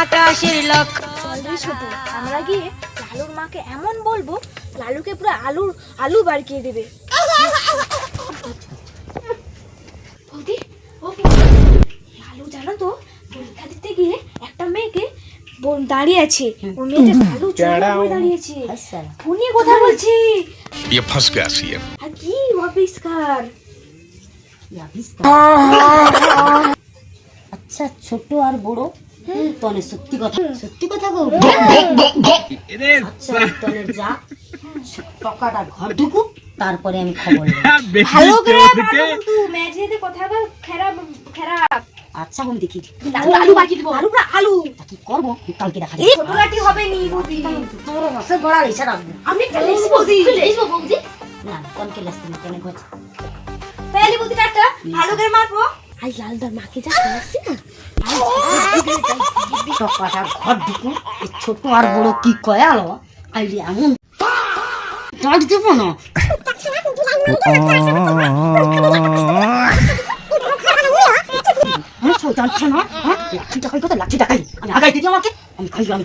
আকাশের লক্ষ্য। চল ছোট, আমরা গিয়ে লালুর মাকে এমন বলবো, লালুকে পুরো আলু বাড়িয়ে দেবে। বৌদি, ও লালু জানো তো, পরীক্ষা দিতে গিয়ে একটা মেয়েকে দাঁড়িয়ে আছে, ও মেয়েটা লালু চলে দাঁড়িয়েছে, ফোনে কথা বলছি। ये फंस गया सीएम। আর কি আবিষ্কার! আচ্ছা, ছোট আর বড় তনে সত্যি কথা গো। আচ্ছা তনে যা, টাকাটা ঘর ঢুকুক, তারপরে আমি খবর নেব। ভালো করে কিন্তু মেঝেতে কথা বল, খারাপ। আচ্ছা আমি দেখি আলু বাকি দিব, আলু তা কি করবো কালকে দেখা এই ছোট লাঠি হবে নি বৌদি, তোর রসে গড়া রেখে রাখবো। আমি একটা লেস বৌদি, বৌদি না তনকে লাগছে না, কেন ঘর পেলি বৌদি একটা ভালো করে মারবো। আই লালদার মাকে যা বলছি না, টাকাটা ঘর ঢুকুক, এই ছোট আর বড় কি কয় আলো আইডি এমন কাজ দেবো না। লাঠি টাকাই, আমি আগাই দিদি আমাকে, আমি খাইলাম।